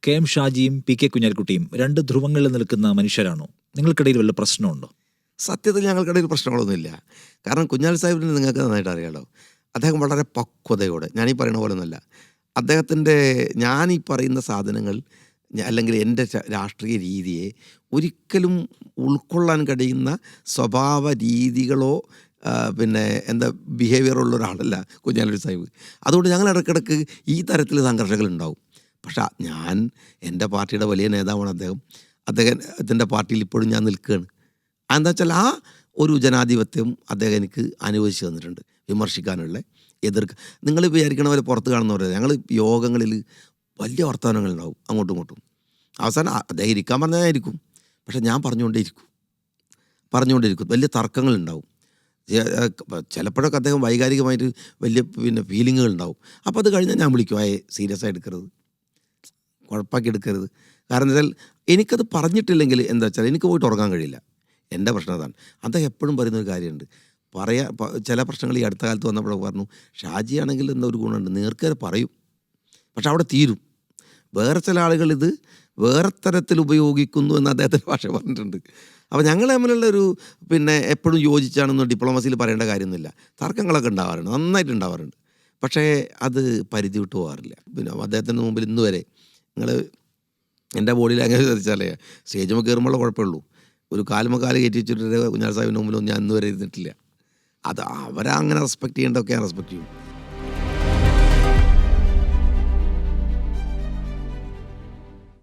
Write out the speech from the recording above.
K M ഷാജിയും P K കുഞ്ഞാലിക്കുട്ടിയും രണ്ട് ധ്രുവങ്ങളിൽ നിൽക്കുന്ന മനുഷ്യരാണോ? നിങ്ങൾക്കിടയിൽ വല്ല പ്രശ്നമുണ്ടോ? സത്യത്തിൽ ഞങ്ങൾക്കിടയിൽ പ്രശ്നങ്ങളൊന്നുമില്ല. കാരണം കുഞ്ഞാലി സാഹിബിനെ നിങ്ങൾക്ക് നന്നായിട്ട് അറിയാമല്ലോ. അദ്ദേഹം വളരെ പക്വതയോടെ, ഞാനീ പറയുന്ന പോലെ ഒന്നുമല്ല, അദ്ദേഹത്തിൻ്റെ ഞാനീ പറയുന്ന സാധനങ്ങൾ അല്ലെങ്കിൽ എൻ്റെ രാഷ്ട്രീയ രീതിയെ ഒരിക്കലും ഉൾക്കൊള്ളാൻ കഴിയുന്ന സ്വഭാവ രീതികളോ പിന്നെ എന്താ ബിഹേവിയറുള്ള ഒരാളല്ല കുഞ്ഞാലി സാഹിബ്. അതുകൊണ്ട് ഞങ്ങൾ ഇടയ്ക്കിടയ്ക്ക് ഈ തരത്തിൽ സംഘർഷങ്ങളുണ്ടാവും. പക്ഷേ ഞാൻ എൻ്റെ പാർട്ടിയുടെ വലിയ നേതാവാണ് അദ്ദേഹം. അദ്ദേഹത്തിൻ്റെ പാർട്ടിയിൽ ഇപ്പോഴും ഞാൻ നിൽക്കുകയാണ്. എന്താ വെച്ചാൽ ആ ഒരു ജനാധിപത്യം അദ്ദേഹം എനിക്ക് അനുവദിച്ചു തന്നിട്ടുണ്ട്. വിമർശിക്കാനുള്ള നിങ്ങൾ വിചാരിക്കണ പോലെ പുറത്ത് കാണുന്നവരെ ഞങ്ങൾ യോഗങ്ങളിൽ വലിയ വർത്തമാനങ്ങളുണ്ടാവും അങ്ങോട്ടും ഇങ്ങോട്ടും. അവസാനം അദ്ദേഹം ഇരിക്കാൻ പറഞ്ഞാൽ ആയിരിക്കും, പക്ഷെ ഞാൻ പറഞ്ഞുകൊണ്ടിരിക്കും. വലിയ തർക്കങ്ങളുണ്ടാവും. ചിലപ്പോഴൊക്കെ അദ്ദേഹം വൈകാരികമായിട്ട് വലിയ ഫീലിങ്ങുകൾ ഉണ്ടാവും. അപ്പോൾ അത് കഴിഞ്ഞാൽ ഞാൻ വിളിക്കും, സീരിയസ് ആയി എടുക്കരുത്, കുഴപ്പമാക്കി എടുക്കരുത്. കാരണം എന്താ വെച്ചാൽ എനിക്കത് പറഞ്ഞിട്ടില്ലെങ്കിൽ എന്താ വെച്ചാൽ എനിക്ക് പോയിട്ട് ഉറങ്ങാൻ കഴിയില്ല. എൻ്റെ പ്രശ്നം അതാണ്. അദ്ദേഹം എപ്പോഴും പറയുന്നൊരു കാര്യമുണ്ട്. ചില പ്രശ്നങ്ങൾ ഈ അടുത്ത കാലത്ത് വന്നപ്പോഴൊക്കെ പറഞ്ഞു, ഷാജിയാണെങ്കിൽ എന്താ ഒരു ഗുണമുണ്ട്, നേർക്കേറെ പറയും, പക്ഷെ അവിടെ തീരും. വേറെ ചില ആളുകൾ ഇത് വേറെ തരത്തിൽ ഉപയോഗിക്കുന്നു എന്ന് അദ്ദേഹത്തിൻ്റെ ഭാഷ പറഞ്ഞിട്ടുണ്ട്. അപ്പോൾ ഞങ്ങൾ തമ്മിലുള്ളൊരു എപ്പോഴും യോജിച്ചാണെന്ന് ഡിപ്ലോമസിയിൽ പറയേണ്ട കാര്യമൊന്നുമില്ല. തർക്കങ്ങളൊക്കെ ഉണ്ടാവാറുണ്ട്, നന്നായിട്ട് ഉണ്ടാവാറുണ്ട്. പക്ഷേ അത് പരിധി വിട്ട് പോകാറില്ല. അദ്ദേഹത്തിൻ്റെ മുമ്പിൽ ഇന്ന് വരെ നിങ്ങൾ എൻ്റെ ബോഡിയിൽ അങ്ങനെ ശ്രദ്ധിച്ചാലേ സ്റ്റേജുമ്പോൾ കയറുമ്പോഴുള്ള കുഴപ്പമുള്ളൂ. ഒരു കാല് കയറ്റി വെച്ചിട്ട് കുഞ്ഞാലി സാഹിബിൻ്റെ മുമ്പിലൊന്നും ഞാൻ ഇന്ന് വരെ ഇരുന്നിട്ടില്ല. അത് അവരെ അങ്ങനെ റെസ്പെക്റ്റ് ചെയ്യേണ്ടതൊക്കെ ഞാൻ റെസ്പെക്റ്റ് ചെയ്യും.